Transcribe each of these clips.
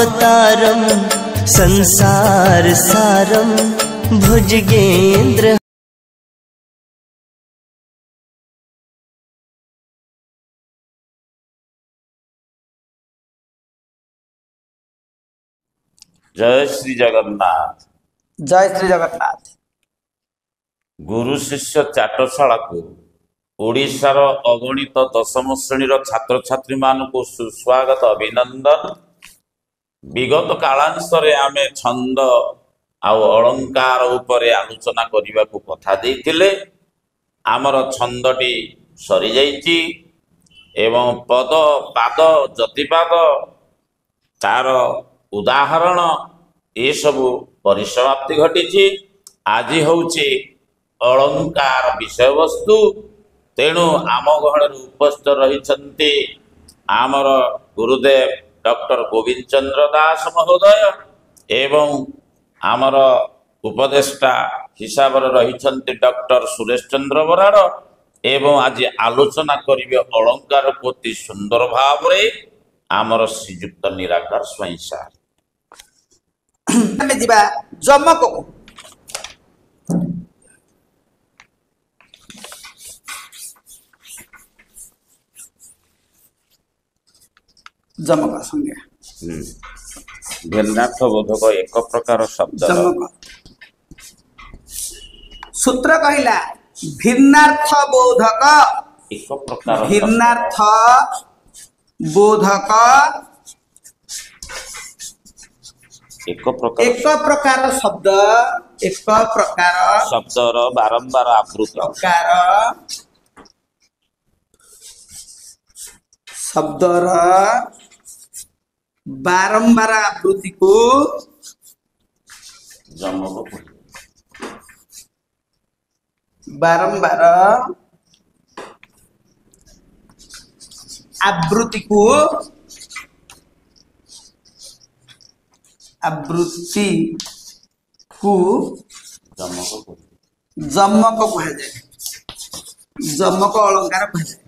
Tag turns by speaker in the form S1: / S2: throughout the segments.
S1: अवतारम संसार सारम भुजगेंद्र।
S2: जय श्री जगन्नाथ।
S3: जय श्री जगन्नाथ।
S2: गुरु शिष्य चाटशाला को ओडिशार अगणित दशम श्रेणी छात्र छात्री मानक सुस्वागत अभिनंदन। विगत कालांशरे आमे छंद आउ अलंकार उपरे आलोचना करने को कथा देइथिले। आमर छंदटी सरी जाइछि एवं पद पाद जतिपाद तार उदाहरण ये सबु परिसमाप्ति घटी। आज होउछि अलंकार विषय वस्तु। तेणु आम गहण उपस्थित रही आमर गुरुदेव डॉक्टर गोविंद चंद्र दास महोदय एवं आमर उपदेष्टा हिसाब रही डॉक्टर सुरेश चंद्र बराड़ एवं आज आलोचना करिवे अलंकार को अति सुंदर भाव रे आमर श्रीयुक्त निराकार स्वाई सार।
S3: हमें जीवा जमक को जमक संज्ञा
S2: भिन्नार्थ बोधक एक प्रकार शब्द
S3: जमक सूत्र कहला भिन्नार्थ बोधक
S2: एक प्रकार
S3: भिन्नार्थ बोधक
S2: एक प्रकार
S3: शब्द एक प्रकार
S2: शब्दर बारंबार आवृत्ति
S3: प्रकार शब्दर बारंबार आवृत्ति को
S2: जमक
S3: बारंबार आवृत्ति को जमक कहा जाए। जमक अलंकार कहा जाए।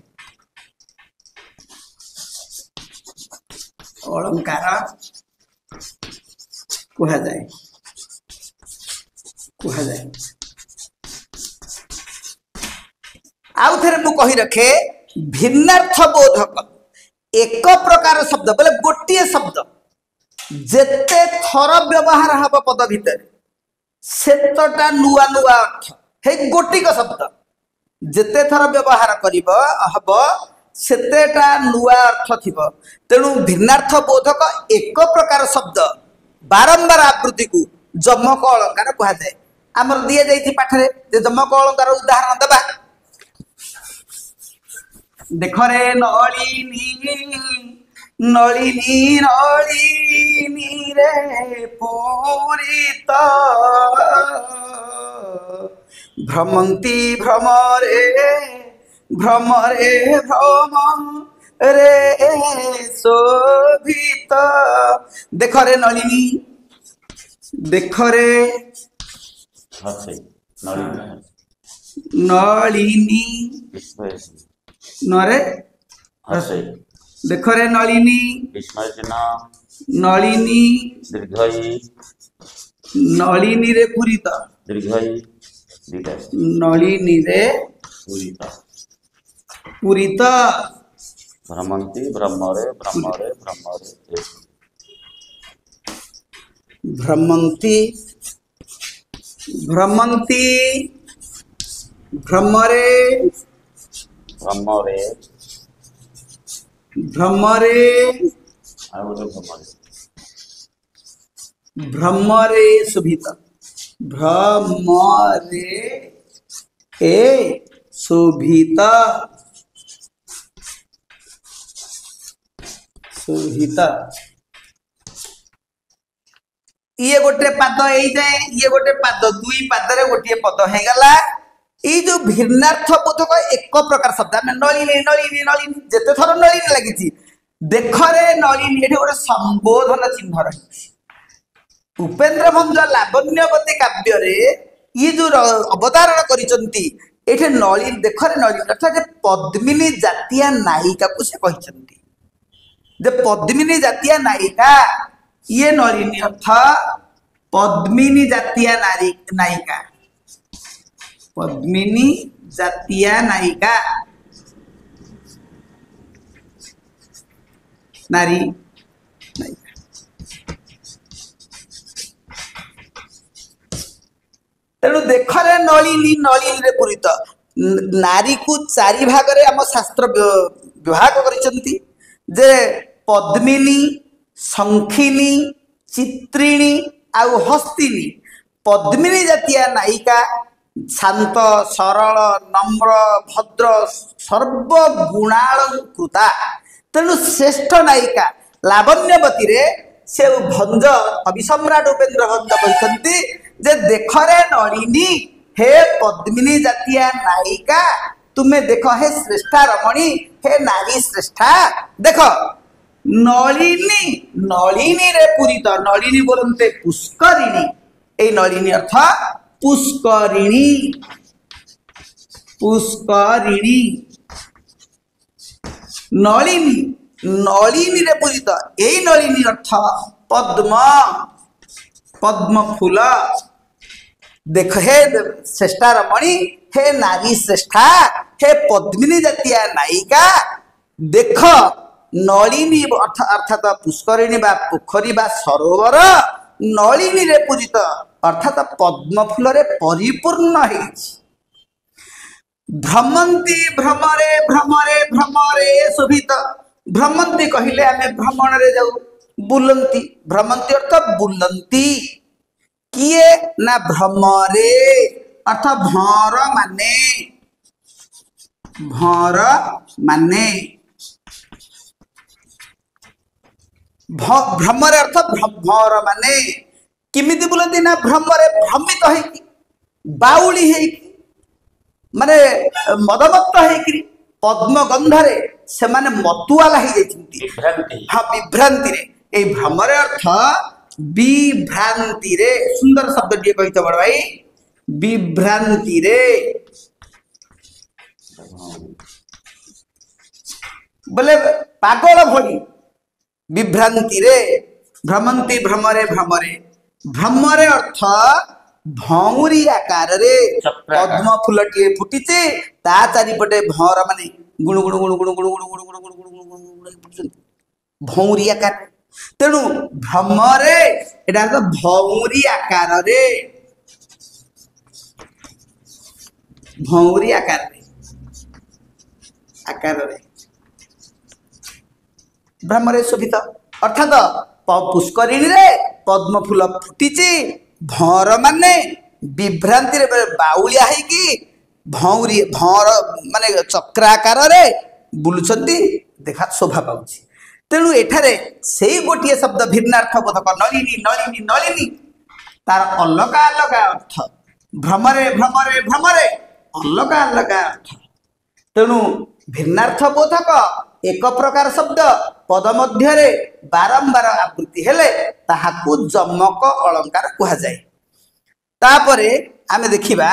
S3: अलंकार कहा जाए आउ थे मु कही रखे भिन्नार्थ बोधक एक प्रकार शब्द बोले गोटे शब्द जेते थर व्यवहार हब पद भितर सेतटा नुआ नुआ अर्थ हे गोटिक शब्द जेते थर व्यवहार करिब हब सेतेटा नुआ अर्थ थिब। तेणु भिन्नार्थ बोधक एक प्रकार शब्द बारंबार आवृत्ति को जमक अलंकार कहा जाए। आमर दिया जाइछि पाठरे जे जमक अलंकार उदाहरण देबा। देख रे नलिनी नलिनी नलिनी रे पूरित भ्रमंती भ्रमरे भ्रमरे भ्रम रे शोभित। देख रे नलिनी देख रे नलिनी नरे देख रे नलिनी नलिनी नलिनी रे पूरित नलिनी रे पूरित
S2: भ्रमंती भ्रमरे भ्रमरे भ्रमरे
S3: भ्रमंती भ्रमंती भ्रमरे
S2: भ्रमरे
S3: भ्रमरे भ्रमरे शोभित भ्रमरे ए शोभित शोभित ये गोटे पाद यही जाए ये गोटे पाद दुई पादरे गोटे पद हो गला। ये जो भिन्नार्थ बोधक एक प्रकार शब्द आम नलिनी नलिनी नलिनी जेते थर नलिनी लगी देख रे नलिनी ये गोटे संबोधन चिन्ह रही। उपेन्द्र भंज लावण्यवती काव्य ये जो अवतारण करिसंती एठे नलिनी देख रे नलिनी अर्थात पद्मिनी जातीय नायिका को से कहिसंती जे पद्मिनी जातीय नायिका ये नलिनी अर्थ पद्मिनी जातीय नारी नायिका, पद्मिनी जातीय नायिका नारी नायिका। तेणु देखरे नलिनी नलिनी रे पूरित नारी को चारि भाग रे आम शास्त्र विभाग करिसंती जे पद्मिनी, शंखिनी, चित्रिणी आउ हस्तिनी। पद्मिनी जातीय नायिका शांत सरल नम्र भद्र सर्वगुणालंकृता। तेणु श्रेष्ठ नायिका लावण्यवती रे से भंज कवि सम्राट उपेन्द्र भंज कहते जे देखरे नलिनी हे पद्मिनी जातीय नायिका तुम्हें देख हे श्रेष्ठा रमणी हे नारी श्रेष्ठा। देख नलिनी नलिनी रे पूरित नलिनी बोलते पुष्करिणी। ए नलिनी अर्थ पुष्करिणी, पुष्करिणी नलिनी नलिनी रे पूरित। ए नलिनी अर्थ पद्म, पद्म फूल। देख हे श्रेष्ठा रमणी हे नारी श्रेष्ठा हे पद्मिनी जातीय नायिका। देख नलिनी अर्थात पुष्करिणी बा पोखरी बा सरोवर नलिनी रे पूजित अर्थात पद्म फूल रे परिपूर्ण है। भ्रमंती भ्रमरे भ्रमरे भ्रमरे शोभित। भ्रमंती कहले आमे भ्रमण रे जाऊ बुलंती। भ्रमंती अर्थ बुलंती किए ना भ्रमरे अर्थ भर माने, भर माने भ्रमर अर्थ भ्रमर माने किमिति बुलती ना भ्रमरे भ्रमित है बाउली है माने मदमत्त है पद्म गंधरे से माने मतुआला ही जाइछन्ती। हाँ विभ्रांति रे ए भ्रमर अर्थ विभ्रांति रे। सुंदर शब्द दिए कहित बड़ भाई विभ्रांति रे बोले पागल भली विभ्रांति रे। भ्रमंती भ्रमरे भ्रमरे भ्रमरे अर्थ भौरी आकार रे पद्म फूलटिए फुटिचे ता चारिपटे भौर माने गुणु गुणु गुणु गुणु गुणु गुणु गुणु गुणु गुणु गुणु गुणु फुटिछन्ती भौरी आकार। तेणु भ्रमरे एटा तो भौरी आकार रे, भौरी आकार रे भ्रमरे शोभित अर्थात पुष्करिणी रे पद्म फूल फुटिची भौर माने विभ्रांति रे बाउलिया है कि भौरी भौर माने चक्राकार रे बुलुचंती देखा शोभा पाउची। तेणु एठारे सेई गोटिए शब्द भिन्नार्थ बोधक नलिनी नलिनी नलिनी तार अलगा अलगा अर्थ। भ्रमरे भ्रमरे भ्रमरे अलगा अलगा अर्थ। तेणु भिन्नार्थ बोधक एक प्रकार शब्द पद मध्य बारंबार आवृत्ति हेले ताहाकू जमक अलंकार कहा जाए। तापरे आमे देखिबा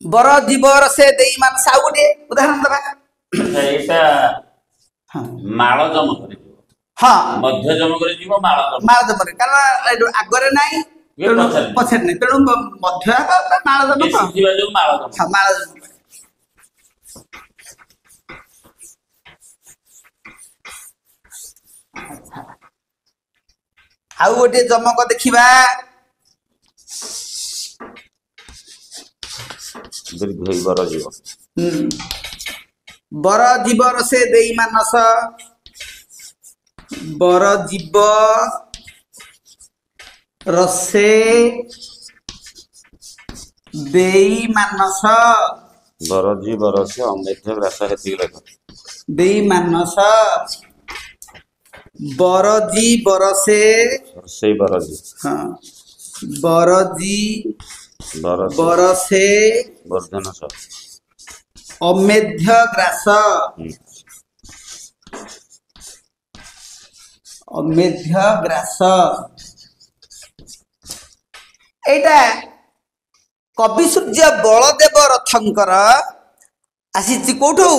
S3: बर जीवर से देई मान साउ गोटे उदाहरण दबा।
S2: एटा माळ जम करे जीव।
S3: हाँ
S2: मध्य जम करे जीव माळ
S3: जम करे कारण आगरे नाही पछे नाही तेणु मध्य माळ जम
S2: जो माळ जम।
S3: हाँ माळ जम आउ गोटे जमक देखिबा
S2: बर जीव।
S3: बर जीवर से देई मानस बर जीव रसे देई मानस
S2: बर जीवर से अमेध्य ग्रास हेति लेख
S3: देई मानस बरजी बरसे
S2: से बरजी।
S3: हाँ बरजी बरसे
S2: वर्धन स
S3: अमेध्य ग्रास अमेध्य ग्रास। एटा कवि सूर्य बलदेव रथंकर आसी कोठू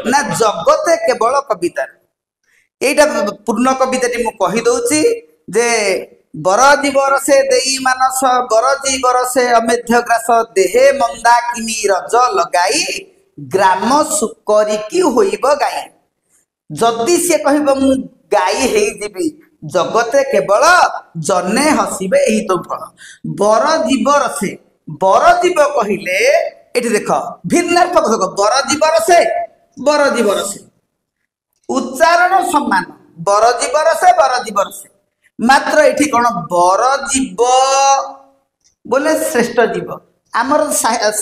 S3: ना जगते केवल कविता এইটা ପୂର୍ଣ୍ଣ କବିତାଟି ମୁଁ କହିଦଉଛି ଯେ ବର ଜୀବର ସେ ଦେଇ ମାନସ ବର ଜୀବର ସେ ଅମେଧ୍ୟ ଗ୍ରାସ ଦେହେ ମନ୍ଦା କିନି ରଜ ଲଗାଇ ଗ୍ରାମ ସୁକରିକି ହୋଇବ ଗାଈ। ଯଦି ସିଏ କହିବ ମୁଁ ଗାଈ ହେଇଯିବି ଜଗତେ କେବଳ ଜନେ ହସିବେ ଏହି ତ ଫଳ। ବର ଜୀବର ସେ ବର ଜୀବ କହିଲେ ଏଠି ଦେଖ ଭିନ୍ନାର୍ଥ ବୋଧକ ବର ଜୀବର ସେ ବର ଜୀବର ସେ ଉଚ୍ଚାରଣ ସମାନ ବର ଜୀବର ସେ ବର ଜୀବର ସେ ମାତ୍ର ଏଠି କଣ ବର ଜୀବ ବୋଲେ ଶ୍ରେଷ୍ଠ ଜୀବ। ଆମର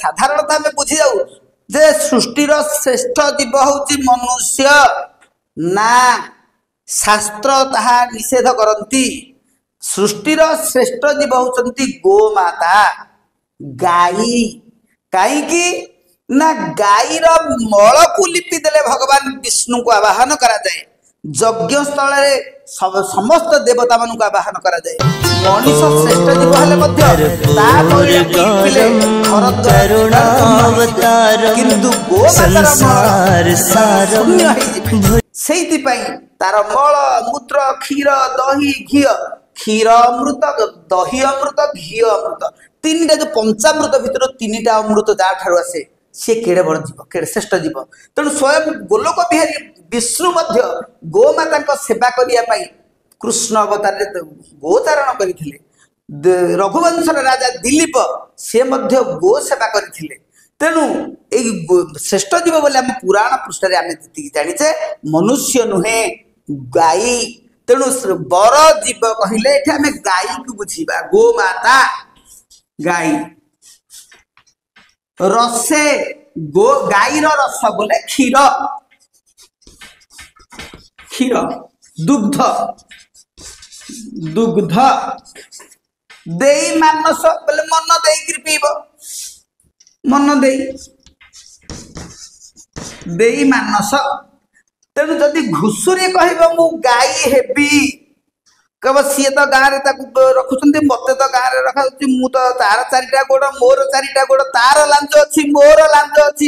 S3: ସାଧାରଣତଃ ଆମେ ବୁଝି ଯାଉ ଯେ ସୃଷ୍ଟିର ଶ୍ରେଷ୍ଠ ଜୀବ ହଉଛି ମନୁଷ୍ୟ ନା ଶାସ୍ତ୍ର ତାହା ନିଷେଧ କରନ୍ତି। ସୃଷ୍ଟିର ଶ୍ରେଷ୍ଠ ଜୀବ ହଉଛନ୍ତି ଗୋମାତା ଗାଈ। କାହିଁକି ନା ଗାଈର ମଳକୁ ଲିପି ଦେଲେ ଭଗବାନ ବିଷ୍ଣୁଙ୍କୁ ଆବାହନ କରାଯାଏ। ଯଜ୍ଞ ସ୍ଥଳରେ ସମସ୍ତ ଦେବତା ମାନଙ୍କୁ ଆବାହନ କରାଯାଏ। ମଣିଷ ଶ୍ରେଷ୍ଠ ଜୀବ ହେଲେ ମଧ୍ୟ ତା ମଇଳାକୁ ଲିପିଲେ କିନ୍ତୁ ଗୋମାତାର ଶୂନ୍ୟ ହେଇଯିବ। ସେଇଥିପାଇଁ ତାର ମଳ ମୂତ୍ର କ୍ଷୀର ଦହି ଘିଅ କ୍ଷୀର ଅମୃତ ଦହି ଅମୃତ ଘିଅ ଅମୃତ ତିନିଟା ଯୋଉ ପଞ୍ଚାମୃତ ଭିତରୁ ତିନିଟା ଅମୃତ ଯାହାଠାରୁ ଆସେ ସେ କେଡ଼େ ବଡ଼ ଜୀବ କେଡ଼େ ଶ୍ରେଷ୍ଠ ଜୀବ। ତେଣୁ ସ୍ୱୟଂ ଗୋଲୋକ ବିହାରୀ ବିଷ୍ଣୁ ମଧ୍ୟ ଗୋମାତାଙ୍କ ସେବା କରିବା ପାଇଁ କୃଷ୍ଣ ଅବତାରରେ ଗୋଚାରଣ କରିଥିଲେ। ରଘୁବଂଶର ରାଜା ଦିଲ୍ଲୀପ ସେ ମଧ୍ୟ ଗୋ ସେବା କରିଥିଲେ। ତେଣୁ ଏଇ ଶ୍ରେଷ୍ଠ ଜୀବ ବୋଲି ଆମ ପୁରାଣ ପୃଷ୍ଠରେ ଆମେ ଯେତିକି ଜାଣିଛେ ମନୁଷ୍ୟ ନୁହେଁ ଗାଈ। ତେଣୁ ବର ଜୀବ କହିଲେ ଏଠି ଆମେ ଗାଈକୁ ବୁଝିବା ଗୋମାତା ଗାଈ। ରସେ ଗାଈର ରସ ବୋଲେ କ୍ଷୀର କ୍ଷୀର ଦୁଗ୍ଧ ଦୁଗ୍ଧ ଦେଇ ମାନସ ବୋଲେ ମନ ଦେଇକିରି ପିଇବ ମନ ଦେଇ ମାନସ। ତେଣୁ ଯଦି ଘୁଷୁରୀ କହିବ ମୁଁ ଗାଈ ହେବି କହିବ ସିଏ ତ ଗାଁରେ ତାକୁ ରଖୁଛନ୍ତି ମତେ ତ ଗାଁରେ ରଖାଯାଉଛି ମୁଁ ତ ତାର ଚାରିଟା ଗୋଡ ମୋର ଚାରିଟା ଗୋଡ ତାର ଲାଞ୍ଜ ଅଛି ମୋର ଲାଞ୍ଜ ଅଛି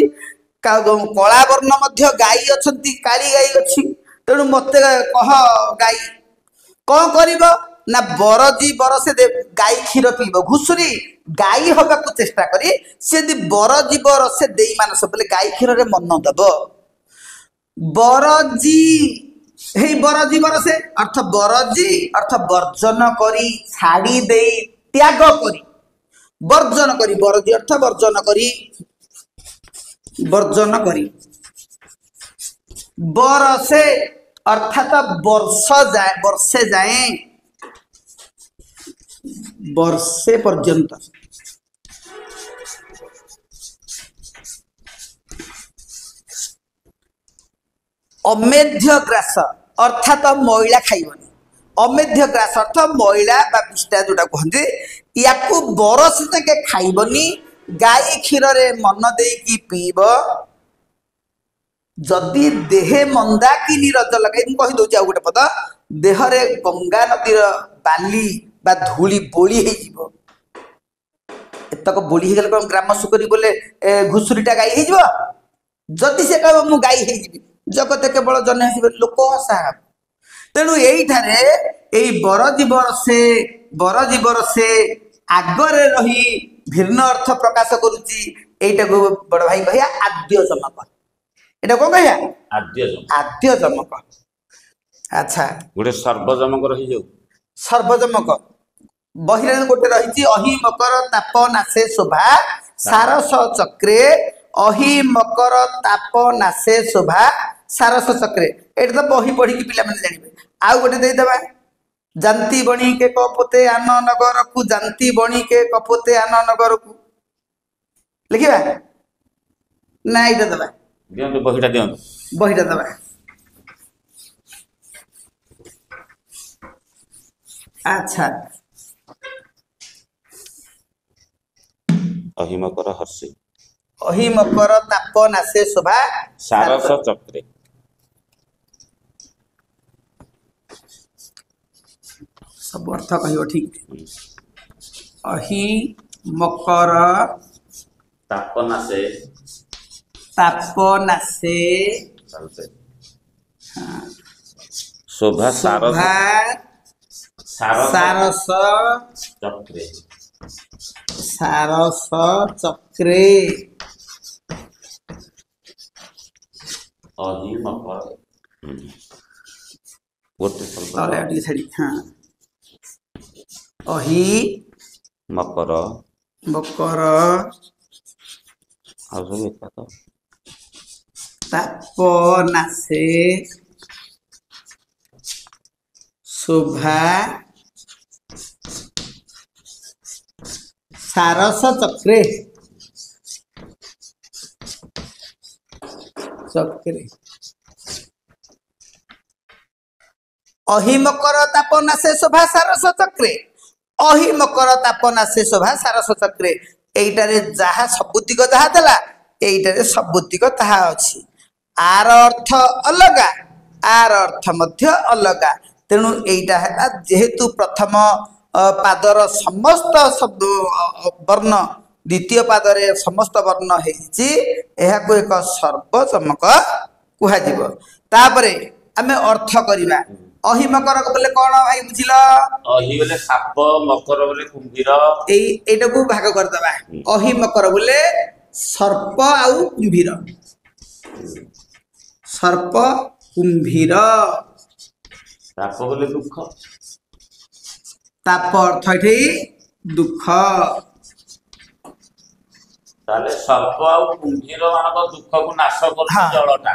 S3: କଳା ବର୍ଣ୍ଣ ମଧ୍ୟ ଗାଈ ଅଛନ୍ତି କାଳି ଗାଈ ଅଛି। ତେଣୁ ମତେ କହ ଗାଈ କଣ କରିବ ନା ବରଜି ବରସେ ଗାଈ କ୍ଷୀର ପିଇବ। ଘୁଷୁରୀ ଗାଈ ହବାକୁ ଚେଷ୍ଟା କରି ସେ ଯଦି ବରଜି ବରସେ ଦେଇ ମାନସ ବୋଲେ ଗାଈ କ୍ଷୀରରେ ମନ ଦବ। ବରଜି ହେଇ ବରଜି ବରସେ ଅର୍ଥ ବରଜି ଅର୍ଥ ବର୍ଜନ କରି ଛାଡ଼ି ଦେଇ ତ୍ୟାଗ କରି ବର୍ଜନ କରି ବରଜି ଅର୍ଥ ବର୍ଜନ କରି ବରସେ ଅର୍ଥାତ ବର୍ଷେ ଯାଏ ବର୍ଷେ ପର୍ଯ୍ୟନ୍ତ। ଅମେଧ୍ୟ ଗ୍ରାସ ଅର୍ଥାତ ମଇଳା ଖାଇବନି। ଅମେଧ୍ୟ ଗ୍ରାସ ଅର୍ଥ ମଇଳା ବା ବିଷ୍ଠା ଯୋଉଟା କୁହନ୍ତି ୟାକୁ ବରଷ ଯାକେ ଖାଇବନି। ଗାଈ କ୍ଷୀରରେ ମନ ଦେଇକି ପିଇବ। ଯଦି ଦେହେ ମନ୍ଦାକିନୀ ରଜ ଲଗାଇ ମୁଁ କହିଦଉଛି ଆଉ ଗୋଟେ ପଦ ଦେହରେ ଗଙ୍ଗା ନଦୀର ବାଲି ବା ଧୂଳି ବୋଳି ହେଇଯିବ। ଏତକ ବୋଳି ହେଇଗଲେ କଣ ଗ୍ରାମ ସୁକରି ବୋଲେ ଘୁଷୁରୀଟା ଗାଈ ହେଇଯିବ। ଯଦି ସେ କହିବ ମୁଁ ଗାଈ ହେଇଯିବି ଜଗତେ କେବଳ ଜନେ ଆସିବେ ଲୋକ ହସା। ତେଣୁ ଏଇଠାରେ ଏଇ ବରଜୀବର ସେ ଆଗରେ ରହି ଭିନ୍ନ ଅର୍ଥ ପ୍ରକାଶ କରୁଛି। ଏଇଟାକୁ ବଡ ଭାଇ କହିବା ଆଦ୍ୟ ଜମକ। ଏଇଟା କଣ କହିବା ଆଦ୍ୟ ଜମକ। ଆଚ୍ଛା
S2: ଗୋଟେ ସର୍ବଜମକ ରହିଯାଉ
S3: ସର୍ବଜମକ ବହିରେ ଗୋଟେ ରହିଛି ଅହି ମକର ତାପ ନାଶେ ଶୋଭା ସାରସ ଚକ୍ରେ ଅହି ମକର ତାପ ନାଶେ ଶୋଭା ସାରସ ଚକ୍ରେ। ଏଇଟା ତ ବହି ପଢିକି ପିଲାମାନେ ଜାଣିବେ। ଆଉ ଗୋଟେ ଦେଇଦେବା ଜାନ୍ତି ବଣିକେ କପୋତେ ଆନ ନଗରକୁ ଜାନ୍ତି ବଣିକେ କପୋତେ ଆନ ନଗରକୁ ଲେଖିବା ନା ଏଇଟା ଦେବା
S2: ଦିଅନ୍ତୁ ବହିଟା ଦିଅନ୍ତୁ
S3: ବହିଟା ଦେବା। ଆଚ୍ଛା
S2: ଅହିମକର ହର୍ଷି
S3: ଅହିମକର ତାପ ନାଶେ ଶୋଭା
S2: ସାରସ ଚକ୍ରେ।
S3: ସବୁ ଅର୍ଥ କହିବ ଠିକ। ଅହି ମକର
S2: ତାପ ନାଶେ ଶୋଭା
S3: ଶୋଭା ସାରସ
S2: ଚକ୍ରେ
S3: ସାରସ ଚକ୍ରେ
S2: ଅହି ମକର ଗୋଟେ ଶବ୍ଦ
S3: ତଳେ ଟିକେ ଛାଡି ହଁ ଅହି
S2: ମକର
S3: ମକର
S2: ଆଉ ସବୁ ଏକା ତ
S3: ତାପ ନାସେ ଶୋଭା ସାରସ ଚକ୍ରେ ଚକ୍ରେ অহিমকর তাপনাশে শোভা সারস চক্রে অহিমকর তাপনাশে শোভা সারস চক্রে এইটারে যাহা ସବୁତିକ ଯାହା ଦେଲା এইটারে ସବୁତିକ ତାହା ଅଛି ଆର ଅର୍ଥ ଅଲଗା ଆର ଅର୍ଥ ମଧ୍ୟ ଅଲଗା ତେଣୁ এইটা ହେଲା ଯେହେତୁ ପ୍ରଥମ ପାଦର ସମସ୍ତ ଶବ୍ଦ ବର୍ଣ୍ଣ ଦ୍ୱିତୀୟ ପାଦରେ ସମସ୍ତ ବର୍ଣ୍ଣ ହେଇଛି ଏହାକୁ ଏକ ସର୍ବଚମକ କୁହାଯିବ ତାପରେ ଆମେ ଅର୍ଥ କରିବା অহিমকর বলে কোন ভাই বুঝিল
S2: অহি বলে সাপ মকর বলে কুম্ভীর
S3: এইটাকু ভাগ করদবা অহিমকর বলে সর্প আউ কুম্ভীর সর্প কুম্ভীর
S2: তাপ বলে দুঃখ
S3: তাপ অর্থ এটি দুঃখ
S2: তাহলে সর্প আউ কুম্ভীর মানক দুঃখକୁ নাশ କରୁଛି ଜଳଟା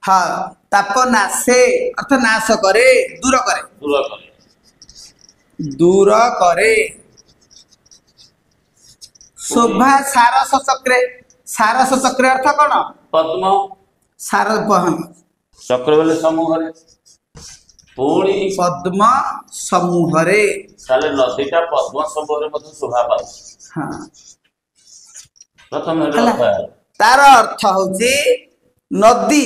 S3: हाँ ताप नाशे अर्थ नाश करे दूर करे दूर करे शोभा सारस चक्रे अर्थ कौन
S2: पद्म
S3: सार
S2: चक्र बोले समूह रे पुणी
S3: पद्म समूह रे
S2: ताले नदीटा पद्म समूह रे मत शोभा पाउछ
S3: हाँ
S2: प्रथम
S3: तार अर्थ होची नदी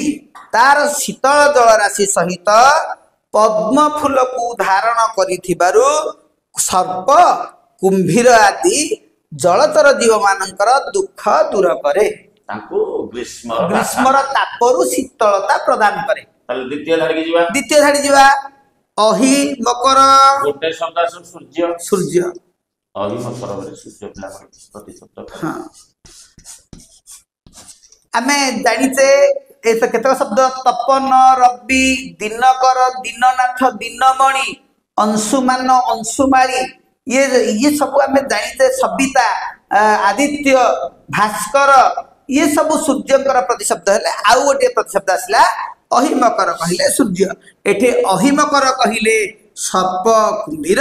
S3: तार शीतल जल राशि सहित पद्म फूल को धारण करिथिबारु सर्प कुंभीर आदि जलचर जीव मानकर दुख दूर करे
S2: तांको
S3: ग्रीष्मर तापरु शीतलता प्रदान करे
S2: ताले द्वितीय
S3: धाड़ी जीवा अहि मकर
S2: गोटे शब्द सूर्य
S3: सूर्य
S2: अहि मकर बोले सूर्य पिला प्रति शब्द
S3: हां आमे जानिचे ऐसा केतक शब्द तपन रवि दिनकर दीननाथ दीनमणि अंशुमान अंशुमाली ये सब आम जानिचे सविता आदित्य भास्कर ये सब सूर्यकर प्रतिशब्द है आउ गोटे प्रतिशब्द आसला अहिमकर कहले सूर्य एठे अहिमकर कहले सर्प कुंभीर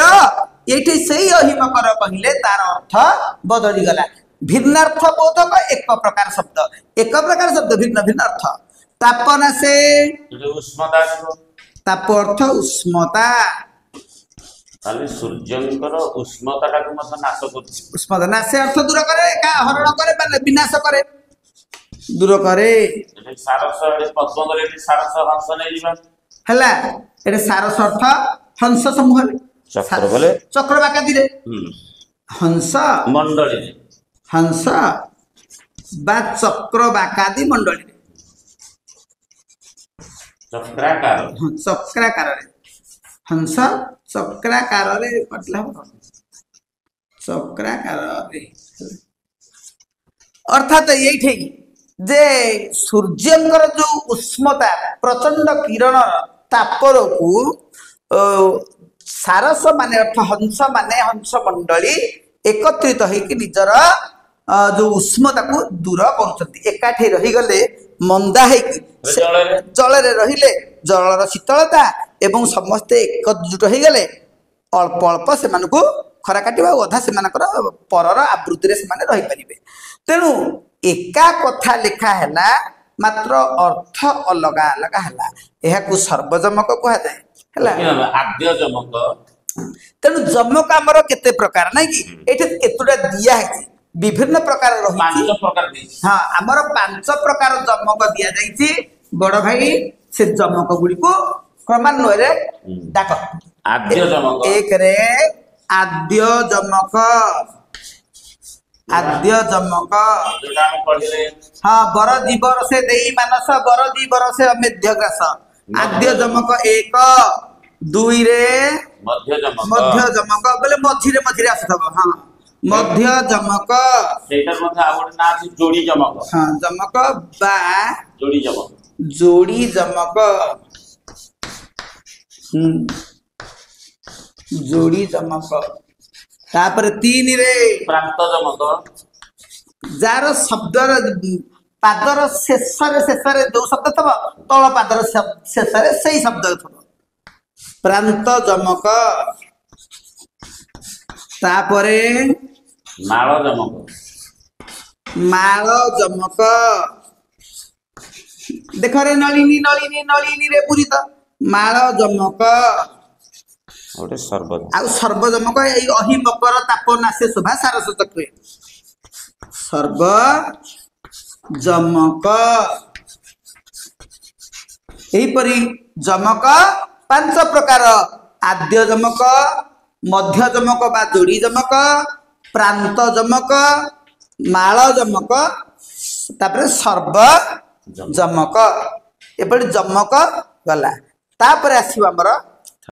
S3: ये से अहिमकर कहले तार अर्थ बदली गला भिन्नार्थ बोधक एक प्रकार शब्द भिन्न भिन्न अर्थ तापना से
S2: उष्मता
S3: ताप अर्थ उष्मता
S2: ताले सूर्यंकर उष्मताटा को मत नाश करछि
S3: उष्मता नाश अर्थ दूर करे का हरण करे माने विनाश करे दूर करे
S2: सारस पद्म करे सारस हंस नै जीवा
S3: हला एटे सारस अर्थ हंस समूह
S2: चक्र बोले
S3: चक्र बाकादी रे हंस
S2: मंडली
S3: हंस बा चक्र बाकादी मंडली चक्राकार हंस चक्राकार चक्राकार अर्थात ये जे सूर्यंकर जो उष्मता प्रचंड किरण तापर को सारस माने अर्थ हंस मंडली एकत्रित होइकि निजर जो उष्मता को दूर करुछंती एकाठी रही गले मंदा हेकि जल रे रहिले जलर शीतलता एवं समस्ते एकजुट हो गले अल्प अल्प से मानको खरा काटिबा अधा से मानकर परर आवृत्ति रे से माने रही परिबे तेनु एका कथा लिखा हैला मात्र अर्थ अलगा अलगा हैला एहा को सर्वजमक कहा जाय हैला
S2: आद्य जमक
S3: तेनु जमक हमर केते प्रकार नै कि एठे केतुडा दिया है विभिन्न प्रकार रही
S2: पांच प्रकार दी
S3: हां हमर पांच प्रकार जमक दिया जाईची बड़ भाई से जमक गुडी को क्रमान्वय रे डाक
S2: आद्य जमक
S3: एक रे आद्य जमक
S2: जोटा हम पढिले
S3: हां बर जीवर से देई मानस बर जीवर से अमेध्य ग्रास आद्य जमक एक ଦୁଇ ରେ
S2: ମଧ୍ୟ ଯମକ
S3: ମଧ୍ୟ ଯମକ ବୋଲେ ମଝିରେ ମଝିରେ ଆସୁଥିବ। ହଁ ମଧ୍ୟ ଯମକ
S2: ସେଇଟାର ମଧ୍ୟ ଆଉ ଗୋଟେ ନାଁ ଅଛି ଯୋଡ଼ି ଯମକ।
S3: ହଁ ଯମକ ବା
S2: ଯୋଡ଼ି ଯମକ
S3: ଯୋଡ଼ି ଯମକ। ଯୋଡ଼ି ଯମକ। ତାପରେ 3 ରେ
S2: ପ୍ରାନ୍ତ ଯମକ
S3: ଯାର ଶବ୍ଦର ପାଦର ଶେଷରେ ଯୋଉ ଶବ୍ଦ ଥିବ ତଳ ପାଦର ଶେଷରେ ସେଇ ଶବ୍ଦ ଥିବ ପ୍ରାନ୍ତ ଯମକ। ତାପରେ
S2: ମାଳ ଯମକ
S3: ମାଳ ଯମକ। ଦେଖରେ ନଳିନୀ ନଳିନୀ ନଳିନୀ ରେ ପୂରିତ ମାଳ ଯମକ।
S2: ଗୋଟେ ସର୍ବ
S3: ଆଉ ସର୍ବ ଯମକ ଏଇ ଅହି ମକର ତାପ ନାସେ ଶୋଭା ସାରସ ଚକ୍ରେ ସର୍ବ ଯମକ। ଏହିପରି ଯମକ 5 ପ୍ରକାର ଆଦ୍ୟ ଯମକ, ମଧ୍ୟ ଯମକ ବା ଯୋଡ଼ି ଯମକ, ପ୍ରାନ୍ତ ଯମକ, ମାଳ ଯମକ, ତାପରେ ସର୍ବ ଯମକ। ଏପରି ଯମକ ଗଲା। ତାପରେ ଆସିବ ଆମର